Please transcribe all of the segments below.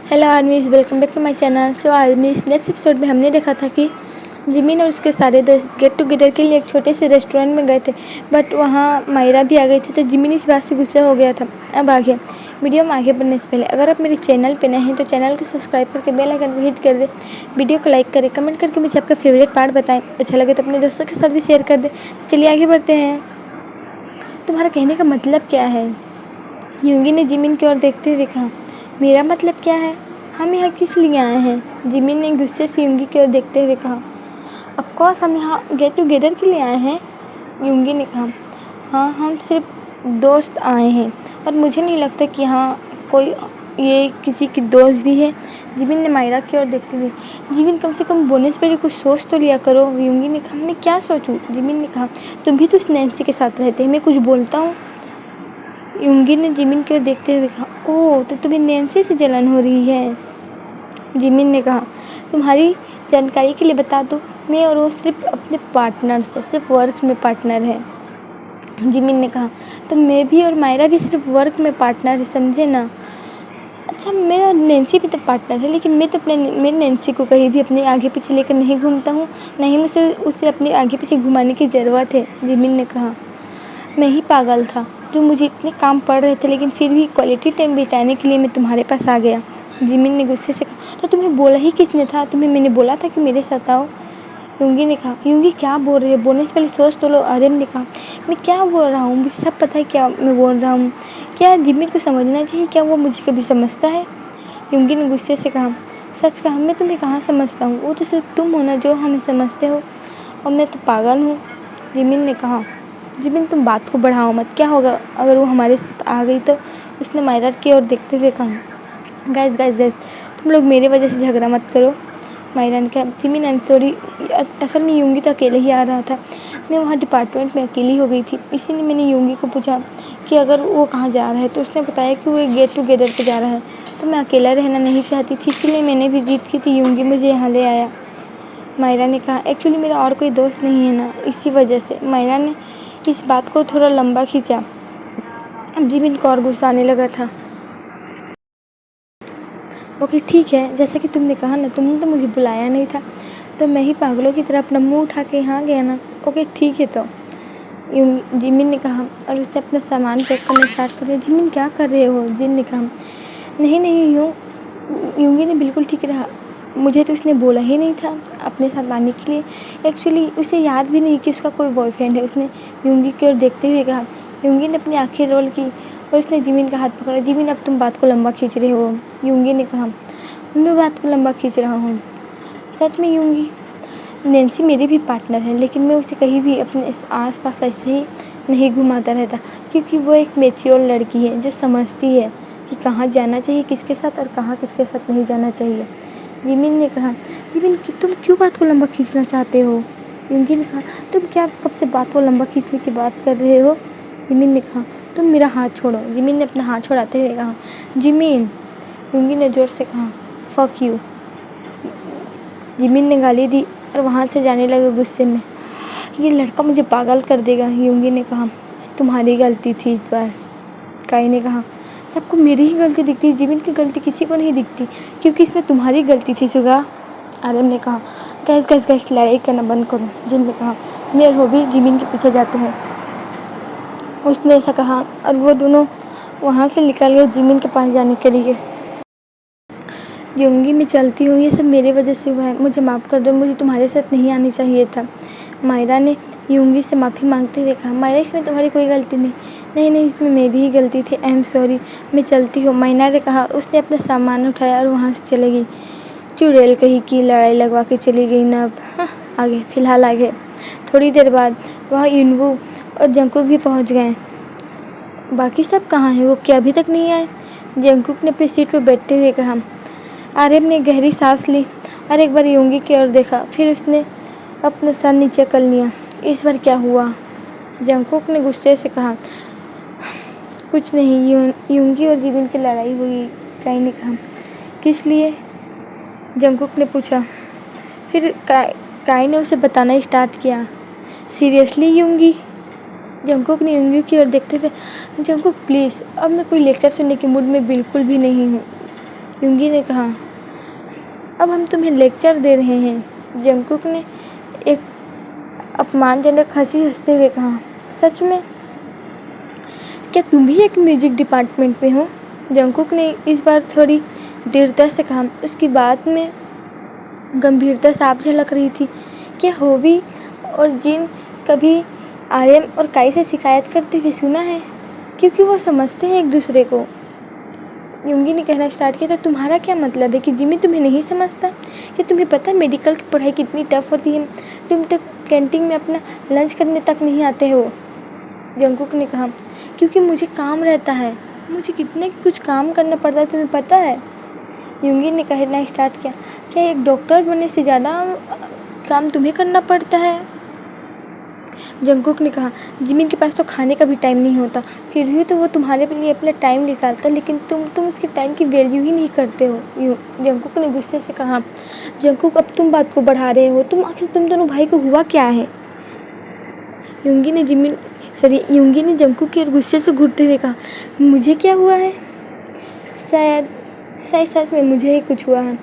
Hello armies, welcome back to my channel. So armies, next episode में हमने देखा था कि जिमिन और उसके सारे दोस्त गेट टुगेदर के लिए एक छोटे से रेस्टोरेंट में गए थे, बट वहाँ मायरा भी आ गई थी। तो जिमिन इस बात से गुस्सा हो गया था। अब आगे वीडियो में आगे बढ़ने से पहले अगर आप मेरे चैनल पे नए हैं तो चैनल को सब्सक्राइब करके बेल आइकन को हिट कर दे, वीडियो को लाइक करें, कमेंट करके मुझे आपका फेवरेट पार्ट बताएं। अच्छा लगे तो अपने दोस्तों के साथ भी शेयर कर दें। तो चलिए आगे बढ़ते हैं। तुम्हारा कहने का मतलब क्या है? यूंगी ने जिमिन की ओर देखते हुए कहा। मेरा मतलब क्या है? हम यहाँ किस लिए आए हैं? जिमिन ने गुस्से से यूंगी की ओर देखते हुए कहा। ऑफ कोर्स हम यहाँ गेट टुगेदर के लिए आए हैं, यूंगी ने कहा। हाँ, हम सिर्फ दोस्त आए हैं और मुझे नहीं लगता कि यहाँ कोई ये किसी की दोस्त भी है। जिमिन ने मायरा की ओर देखते हुए। जिमिन, कम से कम बोलने से पहले कुछ सोच तो लिया करो, यूंगी ने कहा। मैं क्या सोचूं? जिमिन ने कहा। तुम भी तो उस नैन्सी के साथ रहते हैं, मैं कुछ बोलता हूँ? यूंगी ने जिमिन की ओर देखते हुए कहा। ओह, तो तुम्हें नैन्सी से जलन हो रही है? जिमिन ने कहा। तुम्हारी जानकारी के लिए बता दो, मैं और वो सिर्फ अपने पार्टनर से सिर्फ वर्क में पार्टनर है। जिमिन ने कहा। तो मैं भी और मायरा भी सिर्फ वर्क में पार्टनर है, समझे ना? अच्छा, मैं और नैन्सी भी तो पार्टनर है, लेकिन मैं नैन्सी को कहीं भी अपने आगे पीछे लेकर नहीं घूमता हूँ, नहीं मुझे उसे अपने आगे पीछे घुमाने की ज़रूरत है, जिमिन ने कहा। मैं ही पागल था जो मुझे इतने काम पड़ रहे थे, लेकिन फिर भी क्वालिटी टाइम बिताने के लिए मैं तुम्हारे पास आ गया, जिमिन ने गुस्से से कहा। तो तुम्हें बोला ही किसने था? तुम्हें मैंने बोला था कि मेरे साथ आओ, यूंगी ने कहा। यूंगी, क्या बोल रही है? बोलने से पहले सोच तो लो, आर्यन ने कहा। मैं क्या बोल रहा हूँ? मुझे सब पता है क्या मैं बोल रहा हूँ। क्या जिमिन को समझना चाहिए? क्या वो मुझे कभी समझता है? यूंगी ने गुस्से से कहा। सच कहा, मैं तुम्हें कहाँ समझता हूँ? वो तो सिर्फ तुम हो ना जो हमें समझते हो, और मैं तो पागल हूँ, जिमिन ने कहा। जिमिन, तुम बात को बढ़ाओ मत। क्या होगा अगर वो हमारे साथ आ गई तो? उसने मायरा की ओर देखते हुए कहा। गाइस गाइस गाइस, तुम लोग मेरी वजह से झगड़ा मत करो, मायरा ने कहा। जिमिन, आई एम सॉरी, असल में यूंगी तो अकेले ही आ रहा था। मैं वहाँ डिपार्टमेंट में अकेली हो गई थी, इसीलिए मैंने यूंगी को पूछा कि अगर वो कहाँ जा रहा है, तो उसने बताया कि वो एक गेट टुगेदर पे जा रहा है। तो मैं अकेला रहना नहीं चाहती थी, इसीलिए मैंने भी जिद की थी, यूंगी मुझे यहाँ ले आया, मायरा ने कहा। एक्चुअली मेरा और कोई दोस्त नहीं है ना, इसी वजह से। मायरा ने इस बात को थोड़ा लंबा खींचा। जिमिन को और गुस्सा आने लगा था। ओके ठीक है, जैसा कि तुमने कहा ना, तुमने तो मुझे बुलाया नहीं था, तो मैं ही पागलों की तरह अपना मुंह उठा के यहाँ गया ना। ओके ठीक है, तो जिमिन ने कहा, और उसने अपना सामान पैक करना स्टार्ट कर दिया। जिमिन, क्या कर रहे हो? जिन ने कहा। नहीं नहीं, यूंगी ने बिल्कुल ठीक रहा, मुझे तो उसने बोला ही नहीं था अपने साथ आने के लिए। एक्चुअली उसे याद भी नहीं कि उसका कोई बॉयफ्रेंड है, उसने यूंगी की ओर देखते हुए कहा। यूंगी ने अपनी आंखें रोल की और उसने जिमिन का हाथ पकड़ा। जिमिन, अब तुम बात को लंबा खींच रहे हो, यूंगी ने कहा। मैं बात को लंबा खींच रहा हूँ? सच में यूंगी, नैन्सी मेरी भी पार्टनर है, लेकिन मैं उसे कहीं भी अपने आस पास ऐसे ही नहीं घुमाता रहता, क्योंकि वो एक मैच्योर लड़की है जो समझती है कि कहाँ जाना चाहिए किसके साथ और कहाँ किसके साथ नहीं जाना चाहिए, जिमिन ने कहा। जिमिन, तुम क्यों बात को लंबा खींचना चाहते हो? यूंगी ने कहा। तुम क्या कब से बात को लंबा खींचने की बात कर रहे हो? जिमिन ने कहा। तुम मेरा हाथ छोड़ो, जिमिन ने अपना हाथ छोड़ाते हुए कहा। जिमिन, यूंगी ने ज़ोर से कहा। फक यू, जिमिन ने गाली दी और वहाँ से जाने लगे गुस्से में। ये लड़का मुझे पागल कर देगा, यूंगी ने कहा। तुम्हारी गलती थी इस बार, काई ने कहा। सबको मेरी ही गलती दिखती है, जिमिन की गलती किसी को नहीं दिखती, क्योंकि इसमें तुम्हारी गलती थी सुगा, आर्यन ने कहा। गैस गैस गैस, लड़ाई करना बंद करो, जिन ने कहा। मैं और होबी जिमिन के पीछे जाते हैं, उसने ऐसा कहा, और वो दोनों वहाँ से निकल गए जिमिन के पास जाने के लिए। यूंगी, मैं चलती हूँ, ये सब मेरी वजह से हुआ है, मुझे माफ़ कर दो, मुझे तुम्हारे साथ नहीं आनी चाहिए था, मायरा ने यूंगी से माफ़ी मांगते हुए कहा। मायरा, इसमें तुम्हारी कोई गलती नहीं। नहीं नहीं, इसमें मेरी ही गलती थी, आई एम सॉरी, मैं चलती हूँ, मायरा ने कहा। उसने अपना सामान उठाया और वहाँ से चली गई। चुड़ैल कहीं की लड़ाई लगवा के चली गई ना। अब आगे फ़िलहाल आगे थोड़ी देर बाद वहाँ यूनवू और जंकुक भी पहुँच गए। बाकी सब कहाँ हैं? वो क्या अभी तक नहीं आए? जंकुक ने अपनी सीट पर बैठते हुए कहा। आर्यन ने गहरी सांस ली और एक बार यूंगी की ओर देखा, फिर उसने अपना सर नीचे कर लिया। इस बार क्या हुआ? जंकुक ने गुस्से से कहा। कुछ नहीं, यूंगी और जिमिन की लड़ाई हुई, काई ने कहा। किस लिए? जंकुक ने पूछा। फिर काई ने उसे बताना स्टार्ट किया। सीरियसली यूंगी? जंकुक ने यूंगी की ओर देखते हुए। जंकुक प्लीज़, अब मैं कोई लेक्चर सुनने के मूड में बिल्कुल भी नहीं हूँ, यूंगी ने कहा। अब हम तुम्हें लेक्चर दे रहे हैं, जंगकुक ने एक अपमानजनक हंसी हंसते हुए कहा। सच में? क्या तुम भी एक म्यूजिक डिपार्टमेंट में हो? जंगकुक ने इस बार थोड़ी दृढ़ता से कहा। उसकी बात में गंभीरता साफ झलक रही थी। क्या होवी और जिन कभी आर्यन और काई से शिकायत करते हुए सुना है? क्योंकि वो समझते हैं एक दूसरे को। यूंगी ने कहना स्टार्ट किया। तो तुम्हारा क्या मतलब है कि जिमी तुम्हें नहीं समझता? कि तुम्हें पता है मेडिकल की पढ़ाई कितनी टफ होती है? तुम तक कैंटीन में अपना लंच करने तक नहीं आते हो। जंगकुक ने कहा। क्योंकि मुझे काम रहता है, मुझे कितने कुछ काम करना पड़ता है तुम्हें पता है? यूंगी ने कहना स्टार्ट किया। क्या एक डॉक्टर बनने से ज़्यादा काम तुम्हें करना पड़ता है? जंगकुक ने कहा। जिमिन के पास तो खाने का भी टाइम नहीं होता, फिर भी तो वो तुम्हारे लिए अपना टाइम निकालता है, लेकिन तुम उसके टाइम की वैल्यू ही नहीं करते हो। जंगकुक ने गुस्से से कहा। जंगकुक, अब तुम बात को बढ़ा रहे हो। आखिर तुम दोनों भाई को हुआ क्या है? यूंगी ने जंगकुक की ओर गुस्से से घूरते हुए कहा। मुझे क्या हुआ है? शायद सच में मुझे ही कुछ हुआ है।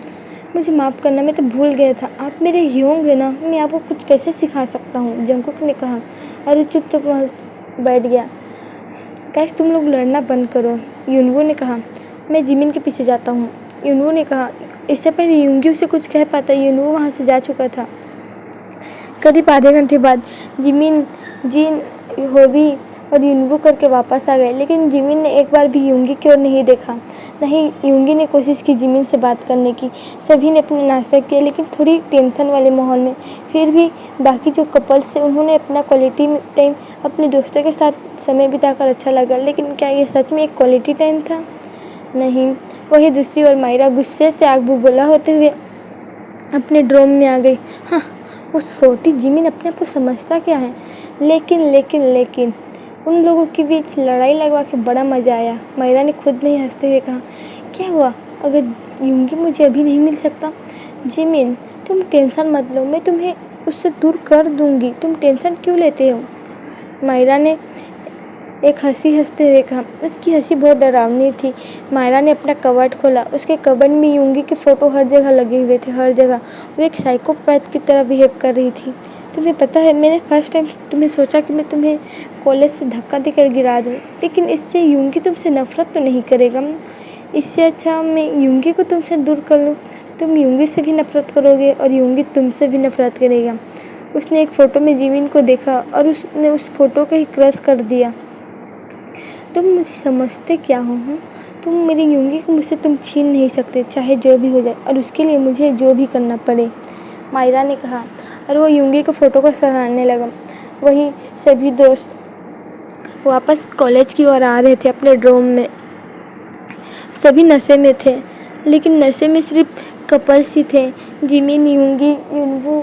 मुझे माफ़ करना, मैं तो भूल गया था। आप मेरे ह्योंग है ना, मैं आपको कुछ कैसे सिखा सकता हूँ? जंगकुक ने कहा और चुपचाप बैठ गया। गाइस, तुम लोग लड़ना बंद करो, यूनवू ने कहा। मैं जिमिन के पीछे जाता हूँ, यूनवू ने कहा। इससे पहले यूंगी उसे कुछ कह पाता, यूनवू वहाँ से जा चुका था। करीब आधे घंटे बाद जिमिन, जिन, होवी और यूनवू करके वापस आ गए, लेकिन जिमिन ने एक बार भी यूंगी की ओर नहीं देखा। नहीं, यूंगी ने कोशिश की जिमिन से बात करने की। सभी ने अपना नाश्ता किया, लेकिन थोड़ी टेंशन वाले माहौल में। फिर भी बाकी जो कपल्स थे उन्होंने अपना क्वालिटी टाइम अपने दोस्तों के साथ समय बिताकर अच्छा लगा। लेकिन क्या ये सच में एक क्वालिटी टाइम था? नहीं। वही दूसरी ओर मायरा गुस्से से आग बुबूला होते हुए अपने ड्रोम में आ गई। हाँ, वो छोटी जिमिन अपने आप को समझता क्या है? लेकिन उन लोगों के बीच लड़ाई लगवा के बड़ा मज़ा आया। मायरा ने खुद में ही हंसते हुए कहा। क्या हुआ अगर यूंगी मुझे अभी नहीं मिल सकता? जिमिन, तुम टेंशन मत लो, मैं तुम्हें उससे दूर कर दूंगी। तुम टेंशन क्यों लेते हो? मायरा ने एक हंसी हंसते हुए कहा। उसकी हंसी बहुत डरावनी थी। मायरा ने अपना कबर्ड खोला। उसके कबर्ड में यूंगी के फ़ोटो हर जगह लगे हुए थे, हर जगह। वो एक साइकोपैथ की तरह बिहेव कर रही थी। तुम्हें पता है, मैंने फर्स्ट टाइम तुम्हें सोचा कि मैं तुम्हें कॉलेज से धक्का देकर गिरा दूँ, लेकिन इससे यूंगी तुमसे नफरत तो नहीं करेगा। इससे अच्छा मैं यूंगी को तुमसे दूर कर लूँ। तुम यूंगी से भी नफरत करोगे और यूंगी तुमसे भी नफरत करेगा। उसने एक फ़ोटो में जिमिन को देखा और उसने उस फ़ोटो को ही क्रश कर दिया। तुम मुझे समझते क्या हो? हाँ, तुम मेरी यूंगी को मुझसे तुम छीन नहीं सकते, चाहे जो भी हो जाए, और उसके लिए मुझे जो भी करना पड़े, मायरा ने कहा। और वो यूंगी के फ़ोटो को सराहने लगा। वही सभी दोस्त वापस कॉलेज की ओर आ रहे थे अपने ड्रोम में। सभी नशे में थे, लेकिन नशे में सिर्फ कपल्स ही थे। जिमिन, यूंगी, यूनवू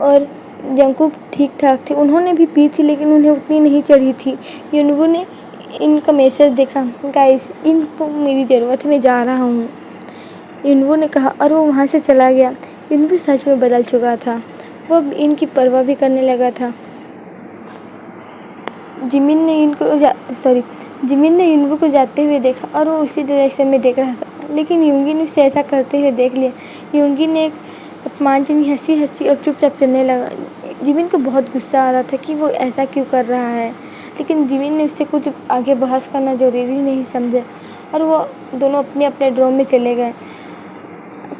और जंगकुक ठीक ठाक थे। उन्होंने भी पी थी, लेकिन उन्हें उतनी नहीं चढ़ी थी। यूनवू ने इनका मैसेज देखा। गाइस, इनको मेरी ज़रूरत है, मैं जा रहा हूँ, यूनवू ने कहा और वो वहाँ से चला गया। यूनवू सच में बदल चुका था। वो अब इनकी परवाह भी करने लगा था। जिमिन ने यूनवू को जाते हुए देखा और वो उसी डायरेक्शन में देख रहा था, लेकिन यूंगी ने उसे ऐसा करते हुए देख लिया। यूंगी ने एक अपमानजनक हंसी हंसी और चुपचाप चलने लगा। जिमिन को बहुत गुस्सा आ रहा था कि वो ऐसा क्यों कर रहा है, लेकिन जिमिन ने उससे कुछ आगे बहस करना जरूरी नहीं समझा और वो दोनों अपने अपने ड्रोम में चले गए।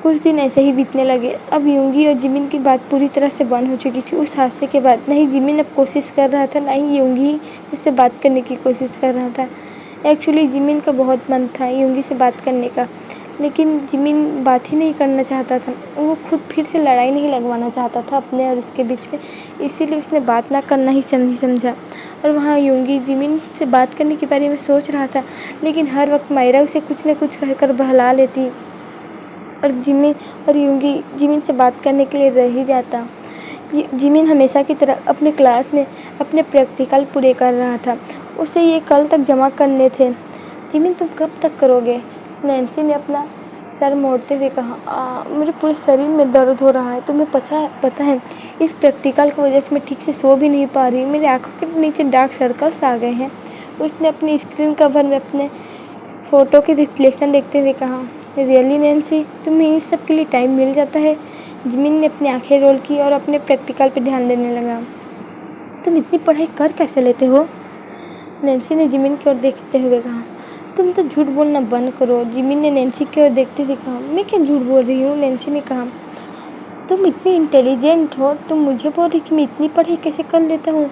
कुछ दिन ऐसे ही बीतने लगे। अब यूंगी और जिमिन की बात पूरी तरह से बंद हो चुकी थी उस हादसे के बाद। नहीं जिमिन अब कोशिश कर रहा था, ना ही यूंगी उससे बात करने की कोशिश कर रहा था। एक्चुअली जिमिन का बहुत मन था यूंगी से बात करने का, लेकिन जिमिन बात ही नहीं करना चाहता था। वो खुद फिर से लड़ाई नहीं लगवाना चाहता था अपने और उसके बीच में, इसीलिए उसने बात ना करना ही समझा। और वहाँ यूंगी जिमिन से बात करने के बारे में सोच रहा था, लेकिन हर वक्त मायरा उसे कुछ न कुछ कहकर बहला लेती और यूंगी जिमिन से बात करने के लिए रह ही जाता। जिमिन हमेशा की तरह अपने क्लास में अपने प्रैक्टिकल पूरे कर रहा था। उसे ये कल तक जमा करने थे। जिमिन, तुम कब तक करोगे? नैन्सी ने अपना सर मोड़ते हुए कहा। मेरे पूरे शरीर में दर्द हो रहा है। तुम्हें पता है इस प्रैक्टिकल की वजह से मैं ठीक से सो भी नहीं पा रही। मेरे आँखों के नीचे डार्क सर्कल्स आ गए हैं। उसने अपनी स्क्रीन कवर में अपने फ़ोटो की रिफ्लेक्शन देखते हुए कहा। रियली नैन्सी, तुम्हें इस सब के लिए टाइम मिल जाता है? जिमिन ने अपनी आंखें रोल की और अपने प्रैक्टिकल पर ध्यान देने लगा। तुम इतनी पढ़ाई कर कैसे लेते हो? नैन्सी ने जिमिन की ओर देखते हुए कहा। तुम तो झूठ बोलना बंद करो। जिमिन ने नैन्सी की ओर देखते हुए कहा। मैं क्या झूठ बोल रही हूँ? नैन्सी ने कहा। तुम इतनी इंटेलिजेंट हो, तुम मुझे बोल रही कि मैं इतनी पढ़ाई कैसे कर लेता हूँ?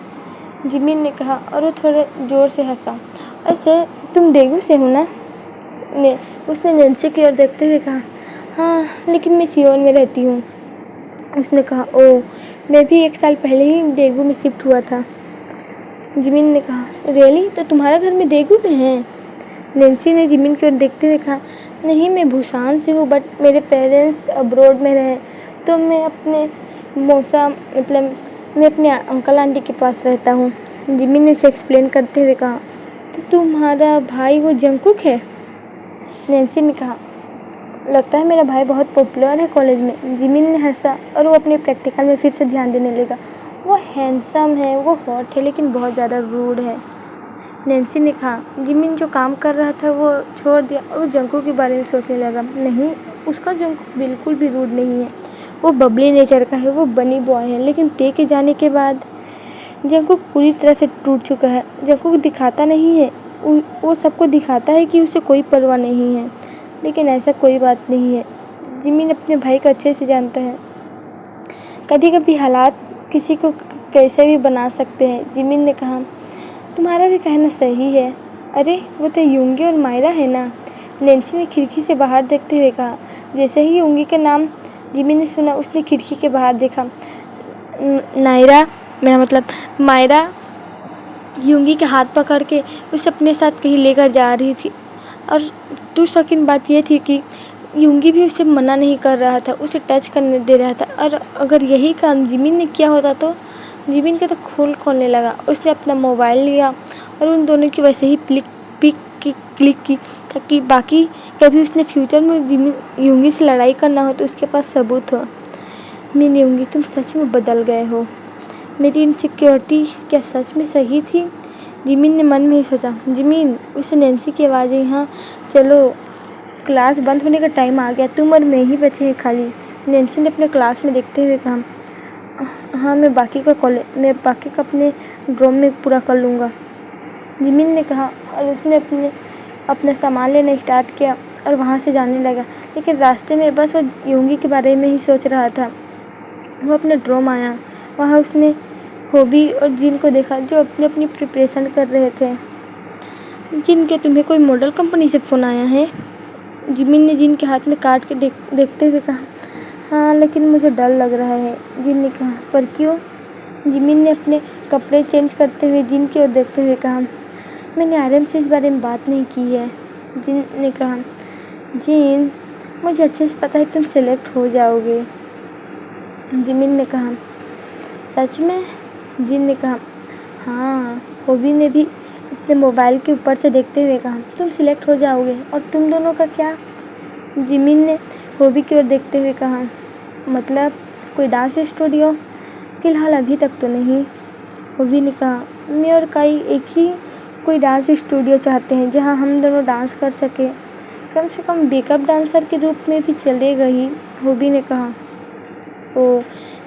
जिमिन ने कहा और वो थोड़ा ज़ोर से हंसा। ऐसे तुम देगू से हो ना? उसने नैन्सी की ओर देखते हुए कहा। हाँ, लेकिन मैं सियोल में रहती हूँ। उसने कहा। ओह, मैं भी 1 साल पहले ही देगू में शिफ्ट हुआ था। जिमिन ने कहा। रियली? तो तुम्हारा घर में देगू में है? नैन्सी ने जिमिन की ओर देखते हुए कहा। नहीं, मैं भूसान से हूँ, बट मेरे पेरेंट्स अब्रॉड में रहे, तो मैं अपने मैं अपने अंकल आंटी के पास रहता हूँ। जिमिन ने उसे एक्सप्लेन करते हुए कहा। तो तुम्हारा भाई वो जंकुक है? नैन्सी ने कहा। लगता है मेरा भाई बहुत पॉपुलर है कॉलेज में। जिमिन ने हंसा और वो अपने प्रैक्टिकल में फिर से ध्यान देने लगा। वो हैंडसम है, वो हॉट है, लेकिन बहुत ज़्यादा रूड है। नैन्सी ने कहा। जिमिन जो काम कर रहा था वो छोड़ दिया और वो जंकुक के बारे में सोचने लगा। नहीं, उसका जंकुक बिल्कुल भी रूड नहीं है। वो बबली नेचर का है, वो बनी बॉय है। लेकिन ते के जाने के बाद जंकुक पूरी तरह से टूट चुका है। जंकुक दिखाता नहीं है, वो सबको दिखाता है कि उसे कोई परवाह नहीं है, लेकिन ऐसा कोई बात नहीं है। जिमिन अपने भाई को अच्छे से जानता है। कभी कभी हालात किसी को कैसे भी बना सकते हैं। जिमिन ने कहा। तुम्हारा भी कहना सही है। अरे, वो तो यूंगी और मायरा है ना? नैन्सी ने खिड़की से बाहर देखते हुए कहा। जैसे ही यूंगी का नाम जिमिन ने सुना, उसने खिड़की के बाहर देखा। मायरा यूंगी के हाथ पकड़ के उसे अपने साथ कहीं लेकर जा रही थी। और शौकीन बात यह थी कि यूंगी भी उसे मना नहीं कर रहा था, उसे टच करने दे रहा था। और अगर यही काम जिमिन ने किया होता तो जिमिन का तो खून खोलने लगा। उसने अपना मोबाइल लिया और उन दोनों की वैसे ही क्लिक की ताकि बाकी कभी उसने फ्यूचर में यूंगी से लड़ाई करना हो तो उसके पास सबूत हो। मेरी यूंगी, तुम सच में बदल गए हो। मेरी इनसिक्योरिटी क्या सच में सही थी? जिमिन ने मन में ही सोचा। जिमिन, उसे नैन्सी की आवाज़ आई। हाँ चलो, क्लास बंद होने का टाइम आ गया, तुम और मैं ही बचे हैं खाली। नैन्सी ने अपने क्लास में देखते हुए कहा। हाँ, मैं बाकी का अपने ड्रॉम में पूरा कर लूँगा, जिमिन ने कहा। और उसने अपना सामान लेना स्टार्ट किया और वहाँ से जाने लगा। लेकिन रास्ते में बस वो यूंगी के बारे में ही सोच रहा था। वो अपना ड्रॉम आया। वहाँ उसने होबी और जिन को देखा जो अपनी प्रिपरेशन कर रहे थे। जिन, क्या तुम्हें कोई मॉडल कंपनी से फ़ोन आया है? जिमिन ने जिन के हाथ में काट के देखते हुए कहा। हाँ, लेकिन मुझे डर लग रहा है, जिन ने कहा। पर क्यों? जिमिन ने अपने कपड़े चेंज करते हुए जिन की ओर देखते हुए कहा। मैंने आर्यन से इस बारे में बात नहीं की है, जिन ने कहा। जिन, मुझे अच्छे से पता है तुम सेलेक्ट हो जाओगे, जिमिन ने कहा। सच में? जिन ने कहा। हाँ, होबी ने भी अपने मोबाइल के ऊपर से देखते हुए कहा। तुम सिलेक्ट हो जाओगे, और तुम दोनों का क्या? जिमिन ने होबी की ओर देखते हुए कहा। मतलब कोई डांस स्टूडियो? फ़िलहाल अभी तक तो नहीं, होबी ने कहा। मैं और काई एक ही कोई डांस स्टूडियो चाहते हैं जहां हम दोनों डांस कर सकें, कम से कम बैकअप डांसर के रूप में भी चलेगा ही, होबी ने कहा। ओ,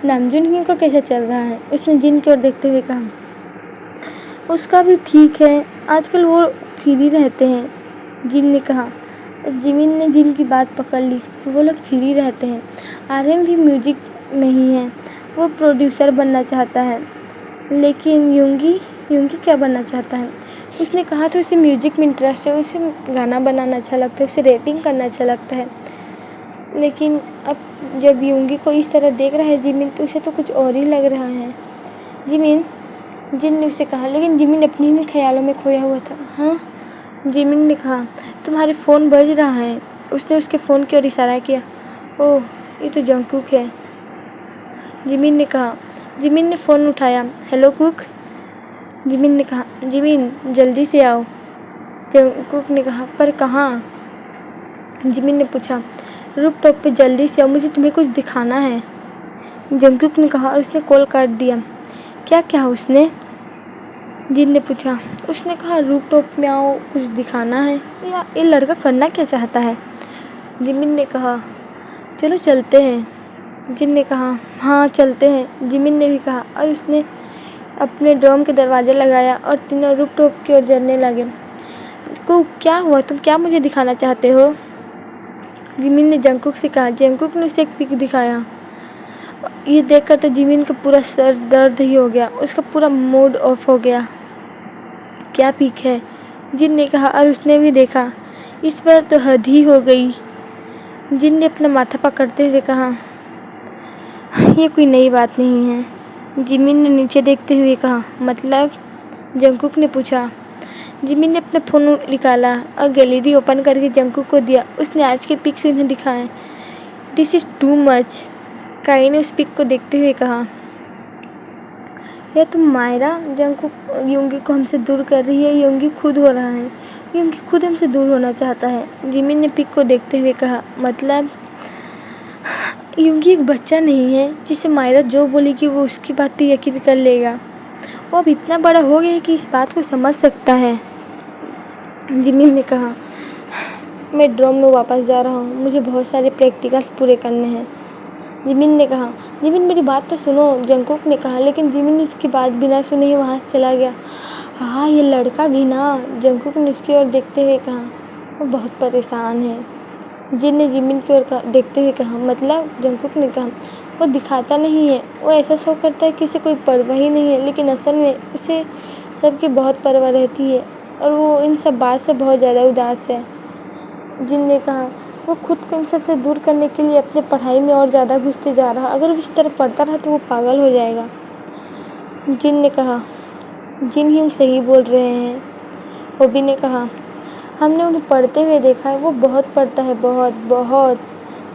नामजुन ही का कैसा चल रहा है? उसने जिन की ओर देखते हुए कहा। उसका भी ठीक है, आजकल वो फ्री रहते हैं, जिन ने कहा। जिमिन ने जिन की बात पकड़ ली। वो लोग फ्री रहते हैं। आर्यन भी म्यूजिक में ही है, वो प्रोड्यूसर बनना चाहता है। लेकिन यूंगी क्या बनना चाहता है? उसने कहा तो उसे म्यूजिक में इंटरेस्ट है, उसे गाना बनाना अच्छा लगता है, उसे रैपिंग करना अच्छा लगता है। लेकिन अब जब यूंगी को इस तरह देख रहा है जिमिन, तो उसे तो कुछ और ही लग रहा है। जिमिन, जिन ने उसे कहा। लेकिन जिमिन अपने ही ख्यालों में खोया हुआ था। हाँ, जिमिन ने कहा। तुम्हारे फ़ोन बज रहा है। उसने उसके फ़ोन की ओर इशारा किया। ओह, ये तो जंकुक है, जिमिन ने कहा। जिमिन ने फ़ोन उठाया। हेलो कुक, जिमिन ने कहा। जिमिन, जल्दी से आओ, जंकुक ने कहा। पर कहाँ? जिमिन ने पूछा। रूफ टॉप पे जल्दी से आओ, मुझे तुम्हें कुछ दिखाना है, जंकुक ने कहा। और उसने कॉल काट दिया। क्या कहा उसने? जिन ने पूछा। उसने कहा रूफ टॉप में आओ, कुछ दिखाना है। या ये लड़का करना क्या चाहता है? जिमिन ने कहा, चलो चलते हैं। जिन ने कहा, हाँ चलते हैं। जिमिन ने भी कहा और उसने अपने ड्रम के दरवाज़ा लगाया और तीनों रूफटॉप की ओर चलने लगे। को क्या हुआ, तुम क्या मुझे दिखाना चाहते हो? जिमिन ने जंगकुक से कहा। जंगकुक ने उसे एक पिक दिखाया। ये देखकर तो जिमिन का पूरा सर दर्द ही हो गया, उसका पूरा मूड ऑफ हो गया। क्या पिक है? जिन ने कहा और उसने भी देखा। इस बार तो हद ही हो गई। जिन ने अपना माथा पकड़ते हुए कहा, ये कोई नई बात नहीं है। जिमिन ने नीचे देखते हुए कहा, मतलब? जंगकुक ने पूछा। जिमिन ने अपना फ़ोन निकाला और गैलरी ओपन करके जंगकुक को दिया। उसने आज के पिक्स उन्हें दिखाए। This is too much. काई ने उस पिक को देखते हुए कहा, यह तुम मायरा जंगकुक योंगी को हमसे दूर कर रही है। योंगी खुद हो रहा है। योंगी खुद हमसे दूर होना चाहता है। जिमिन ने पिक को देखते हुए कहा, मतलब? योंगी एक बच्चा नहीं है जिसे मायरा जो बोलेगी वो उसकी बात पे यकीन कर लेगा। वो अब इतना बड़ा हो गया है कि इस बात को समझ सकता है। जिमिन ने कहा, मैं ड्रॉम में वापस जा रहा हूँ। मुझे बहुत सारे प्रैक्टिकल्स पूरे करने हैं। जिमिन ने कहा। जिमिन मेरी बात तो सुनो, जंगकुक ने कहा, लेकिन जिमिन ने उसकी बात बिना सुने ही वहाँ से चला गया। हाँ ये लड़का भी ना, जंगकुक ने उसकी ओर देखते हुए कहा, वो बहुत परेशान है। जिन ने जिमिन की ओर देखते हुए कहा, मतलब? जंगकुक ने कहा, वो दिखाता नहीं है। वो ऐसा शो करता है कि उसे कोई परवाह ही नहीं है, लेकिन असल में उसे सबकी बहुत परवाह रहती है और वो इन सब बात से बहुत ज़्यादा उदास है। जिन ने कहा, वो खुद को इन सब से दूर करने के लिए अपने पढ़ाई में और ज़्यादा घुसते जा रहा। अगर वो इस तरह पढ़ता रहा तो वो पागल हो जाएगा। जिन ने कहा, जिन ही हम सही बोल रहे हैं। ओबी ने कहा, हमने उन्हें पढ़ते हुए देखा है। वो बहुत पढ़ता है, बहुत बहुत।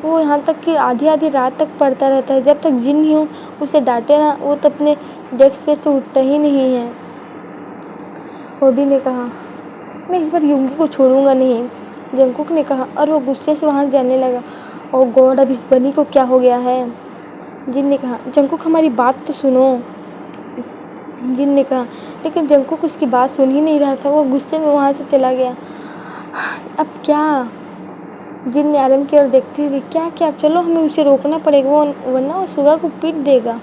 वो यहाँ तक कि आधी आधी रात तक पढ़ता रहता है। जब तक जिन ही उसे डांटे ना, वो तो अपने डेस्क पे से उठता ही नहीं है। ओबी ने कहा, मैं इस बार योंगी को छोड़ूंगा नहीं। जंगकुक ने कहा और वो गुस्से से वहाँ जाने लगा। ओह गॉड, अब इस बनी को क्या हो गया है? जिन ने कहा, जंगकुक हमारी बात तो सुनो। जिन ने कहा, लेकिन जंगकुक उसकी बात सुन ही नहीं रहा था। वो गुस्से में वहाँ से चला गया। अब क्या? जिन ने आरम की ओर देखते हुए, क्या क्या? चलो हमें उसे रोकना पड़ेगा, वरना वो सुगा को पीट देगा।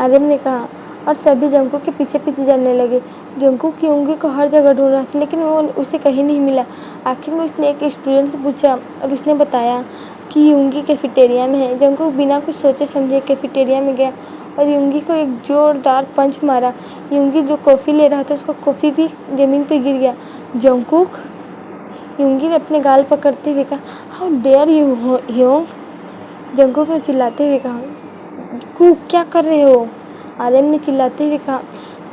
आरम ने कहा और सभी जंगकुक के पीछे पीछे जाने लगे। जंगकुक योंगी को हर जगह ढूंढ रहा था, लेकिन वो उसे कहीं नहीं मिला। आखिर में उसने एक स्टूडेंट से पूछा और उसने बताया कि योंगी कैफेटेरिया में है। जंगकुक बिना कुछ सोचे समझे कैफेटेरिया में गया और योंगी को एक जोरदार पंच मारा। योंगी जो कॉफ़ी ले रहा था, उसका कॉफ़ी भी ज़मीन पर गिर गया। जंगकुक, योंगी ने अपने गाल पकड़ते हुए कहा, how dare you hyung. Jungkook ने चिल्लाते हुए कहा, कुक क्या कर रहे हो? आलम ने चिल्लाते हुए कहा,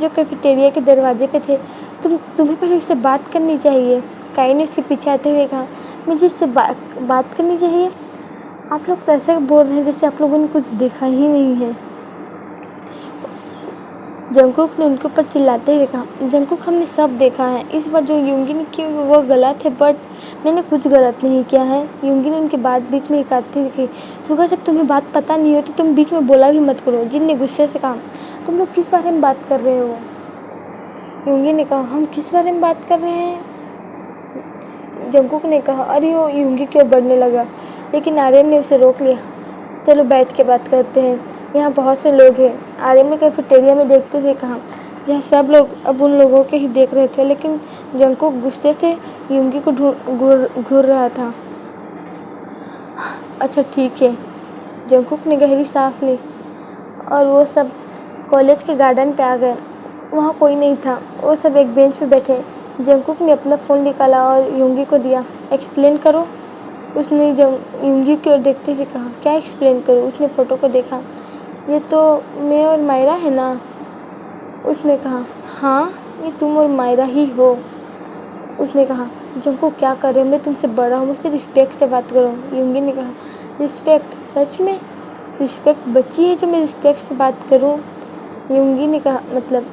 जो कैफेटेरिया के दरवाजे पे थे, तुम्हें पहले उससे बात करनी चाहिए। काई ने उसके पीछे आते हुए कहा, मुझे इससे बात करनी चाहिए? आप लोग तो ऐसे बोल रहे हैं जैसे आप लोगों ने कुछ देखा ही नहीं है। जंगकुक ने उनके ऊपर चिल्लाते हुए कहा, जंगकुक हमने सब देखा है। इस बार जो योंगी ने की वो गलत है, बट मैंने कुछ गलत नहीं किया है। योंगी ने उनकी बात बीच में काटती हुई कही, सुगा जब तुम्हें बात पता नहीं हो तो तुम बीच में बोला भी मत करो। जिन ने गुस्से से कहा, तुम लोग किस बारे में बात कर रहे हो? योंगी ने कहा, हम किस बारे में बात कर रहे हैं? जंगकुक ने कहा, अरे वो योंगी की ओर बढ़ने लगा, लेकिन आर्यन ने उसे रोक लिया। चलो बैठ के बात करते हैं, यहाँ बहुत से लोग हैं। आर्यन ने कैफेटेरिया में देखते हुए कहा, जहाँ सब लोग अब उन लोगों के ही देख रहे थे, लेकिन जंगकुक गुस्से से योंगी को घूर रहा था। अच्छा ठीक है। जंगकुक ने गहरी सांस ली और वो सब कॉलेज के गार्डन पे आ गए। वहाँ कोई नहीं था। वो सब एक बेंच पे बैठे। जंगकुक ने अपना फ़ोन निकाला और योंगी को दिया। एक्सप्लेन करो, उसने योंगी की ओर देखते हुए कहा। क्या एक्सप्लेन करूँ? उसने फ़ोटो को देखा। ये तो मैं और मायरा है ना? उसने कहा, हाँ ये तुम और मायरा ही हो। उसने कहा, जंगकुक क्या कर रहे हो? मैं तुमसे बड़ा हूँ, मुझसे रिस्पेक्ट से बात करो। योंगी ने कहा, रिस्पेक्ट? सच में? रिस्पेक्ट बच्ची है जो मैं रिस्पेक्ट से बात करूँ? योंगी ने कहा, मतलब?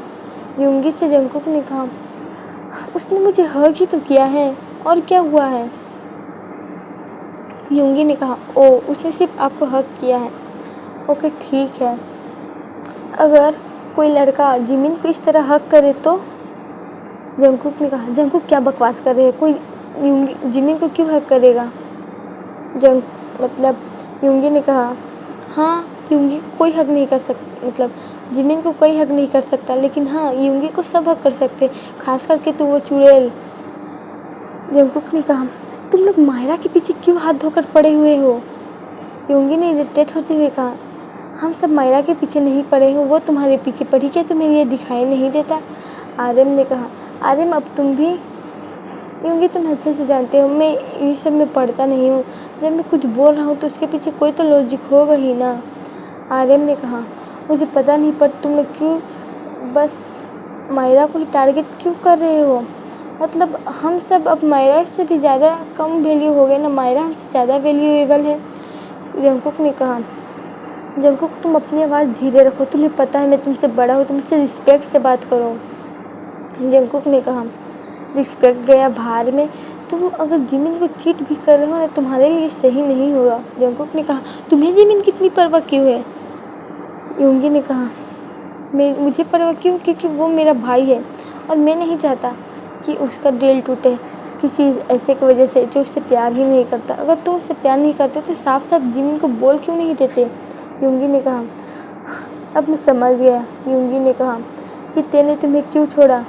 योंगी से जंगकुक ने कहा, उसने मुझे हग ही तो किया है, और क्या हुआ है? योंगी ने कहा, ओ उसने सिर्फ आपको हग किया है। ओके ठीक है। अगर कोई लड़का जिमिन को इस तरह हग करे तो? जंगकुक ने कहा, जंगकुक क्या बकवास कर रहे हैं? कोई यूंगी जिमिन को क्यों हक करेगा? जंग मतलब यूंगी ने कहा, हाँ यूंगी को कोई हक नहीं कर सकता, मतलब जिमिन को कोई हक नहीं कर सकता, लेकिन हाँ यूंगी को सब हक कर सकते, खास करके तू वो चुड़ैल। जंगकुक ने कहा, तुम लोग मायरा के पीछे क्यों हाथ धोकर पड़े हुए हो? यूंगी ने इरिटेट होते हुए कहा, हम सब मायरा के पीछे नहीं पड़े हो, वो तुम्हारे पीछे पड़ी, क्या तुम्हें ये दिखाई नहीं देता? आर्यन ने कहा, आर्यन अब तुम भी? यूंगी तुम अच्छे से जानते हो मैं ये सब में पढ़ता नहीं हूँ, जब मैं कुछ बोल रहा हूँ तो उसके पीछे कोई तो लॉजिक होगा ही ना। आर्यन ने कहा, मुझे पता नहीं पर तुम लोग क्यों बस मायरा को ही टारगेट क्यों कर रहे हो? मतलब हम सब अब मायरा से भी ज़्यादा कम वैल्यू हो गए ना, मायरा हमसे ज़्यादा वैल्यूएबल है। जंगकुक ने कहा, जंगकुक तुम अपनी आवाज़ धीरे रखो, तुम्हें पता है मैं तुमसे बड़ा हूँ, तुमसे रिस्पेक्ट से बात करो। जंगकुक ने कहा, रिस्पेक्ट गया भार में, तुम अगर जिमिन को चीट भी कर रहे हो ना तुम्हारे लिए सही नहीं होगा। जंगकुक ने कहा, तुम्हें जिमिन कितनी परवाह क्यों है? यूंगी ने कहा, मुझे परवाह क्यों? क्योंकि वो मेरा भाई है और मैं नहीं चाहता कि उसका दिल टूटे किसी ऐसे की वजह से जो उससे प्यार ही नहीं करता। अगर तुम उससे प्यार नहीं करते तो साफ साफ जिमिन को बोल क्यों नहीं देते? यूंगी ने कहा, अब मैं समझ गया। यूंगी ने कहा कि तेने तुम्हें क्यों छोड़ा?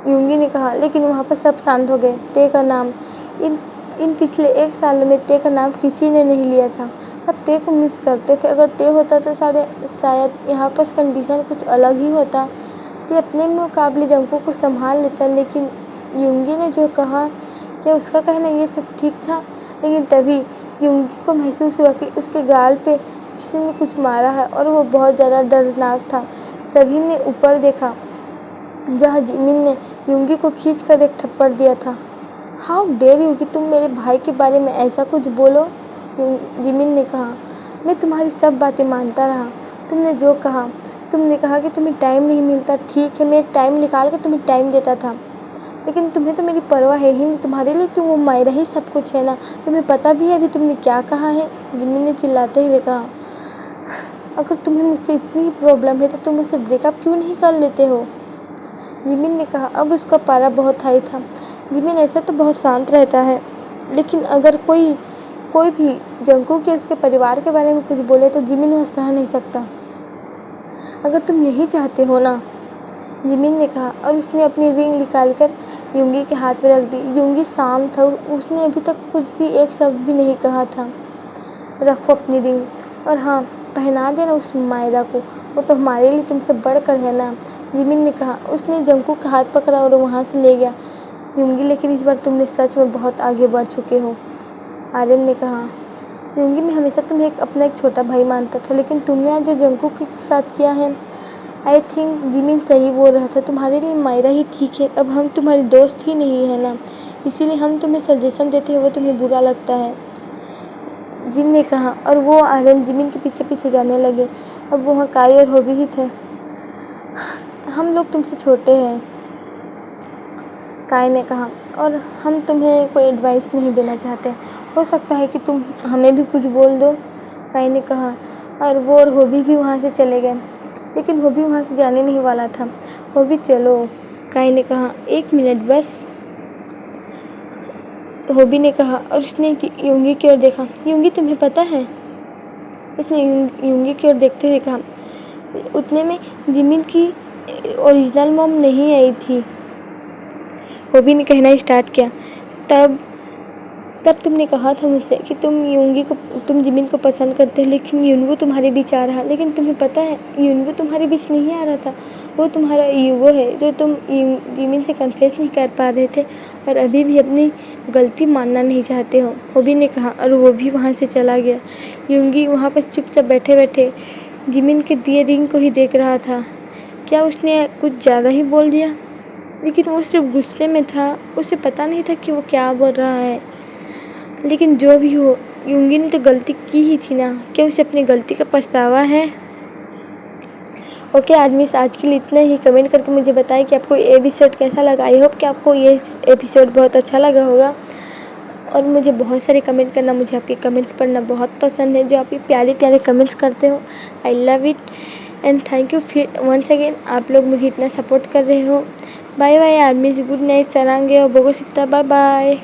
यूंगी ने कहा, लेकिन वहाँ पर सब शांत हो गए। ते का नाम इन पिछले 1 साल में ते का नाम किसी ने नहीं लिया था। सब ते को मिस करते थे। अगर ते होता तो शायद यहाँ पर कंडीशन कुछ अलग ही होता। ते अपने मुकाबले जंगकुक को संभाल लेता, लेकिन यूंगी ने जो कहा, क्या उसका कहना ये सब ठीक था? लेकिन तभी यूंगी को महसूस हुआ कि उसके गाल पे किसी ने कुछ मारा है और वो बहुत ज़्यादा दर्दनाक था। सभी ने ऊपर देखा जहाँ जिमिन ने यूंगी को खींचकर एक थप्पड़ दिया था। हाउ डेयर यू कि तुम मेरे भाई के बारे में ऐसा कुछ बोलो? जिमिन ने कहा, मैं तुम्हारी सब बातें मानता रहा। तुमने जो कहा, तुमने कहा कि तुम्हें टाइम नहीं मिलता, ठीक है मैं टाइम निकाल कर तुम्हें टाइम देता था, लेकिन तुम्हें तो मेरी परवाह है ही नहीं। तुम्हारे लिए तो वो मायरा ही सब कुछ है ना। तुम्हें पता भी है अभी तुमने क्या कहा है? जिमिन ने चिल्लाते हुए कहा, अगर तुम्हें मुझसे इतनी ही प्रॉब्लम है तो तुम मुझसे ब्रेकअप क्यों नहीं कर लेते हो? जिमिन ने कहा, अब उसका पारा बहुत हाई था। जिमिन ऐसा तो बहुत शांत रहता है, लेकिन अगर कोई भी जंगकुक या उसके परिवार के बारे में कुछ बोले तो जिमिन वह सह नहीं सकता। अगर तुम नहीं चाहते हो ना, जिमिन ने कहा, और उसने अपनी रिंग निकालकर यूंगी के हाथ में रख दी। यूंगी शांत था, उसने अभी तक कुछ भी एक शब्द भी नहीं कहा था। रखो अपनी रिंग, और हाँ पहना देना उस मायरा को, वो तो हमारे लिए तुमसे बढ़कर है ना। जिमिन ने कहा। उसने जंगकुक का हाथ पकड़ा और वहाँ से ले गया। यूंगी, लेकिन इस बार तुमने सच में बहुत आगे बढ़ चुके हो। आर्यन ने कहा, यूंगी मैं हमेशा तुम्हें अपना एक छोटा भाई मानता था, लेकिन तुमने आज जो जंगकुक के साथ किया है, आई थिंक जिमिन सही बोल रहा था, तुम्हारे लिए मायरा ही ठीक है। अब हम तुम्हारे दोस्त ही नहीं है ना, इसीलिए हम तुम्हें सजेशन देते हैं वो तुम्हें बुरा लगता है। जिन ने कहा, और वो आर्यन जिमिन के पीछे पीछे जाने लगे। अब वहाँ काई और होबी ही थे। हम लोग तुमसे छोटे हैं, काई ने कहा, और हम तुम्हें कोई एडवाइस नहीं देना चाहते। हो सकता है कि तुम हमें भी कुछ बोल दो, काई ने कहा। और वो और होबी भी वहाँ से चले गए, लेकिन होबी वहाँ से जाने नहीं वाला था। होबी चलो, काई ने कहा, 1 मिनट बस, होबी ने कहा, और उसने यूंगी की ओर देखा। यूंगी तुम्हें पता है? उसने यूंगी की ओर देखते हुए कहा, उतने में जिमिन की ओरिजिनल मॉम नहीं आई थी। होबी ने कहना स्टार्ट किया, तब तुमने कहा था मुझसे कि तुम जिमिन को पसंद करते हो, लेकिन यूनवो तुम्हारे बीच आ रहा। लेकिन तुम्हें पता है यूनवो तुम्हारे बीच नहीं आ रहा था, वो तुम्हारा ईगो है जो तुम जिमिन से कन्फेस नहीं कर पा रहे थे और अभी भी अपनी गलती मानना नहीं चाहते हो। होबी ने कहा, और वो भी वहाँ से चला गया। यूंगी वहाँ पर चुपचाप बैठे बैठे जिमिन के दिए रिंग को ही देख रहा था। क्या उसने कुछ ज़्यादा ही बोल दिया? लेकिन वो सिर्फ गुस्से में था, उसे पता नहीं था कि वो क्या बोल रहा है। लेकिन जो भी हो, यूंगी ने तो गलती की ही थी ना। क्या उसे अपनी गलती का पछतावा है? ओके आदमी, आज के लिए इतना ही। कमेंट करके मुझे बताएं कि आपको ये एपिसोड कैसा लगा। आई होप कि आपको ये एपिसोड बहुत अच्छा लगा होगा, और मुझे बहुत सारे कमेंट करना, मुझे आपके कमेंट्स पढ़ना बहुत पसंद है। जो आप ये प्यारे प्यारे कमेंट्स करते हो, I love it and thank you फिर वंस अगेन। आप लोग मुझे इतना सपोर्ट कर रहे हो, bye bye armies, good night, sarange, bogo sipta, bye bye.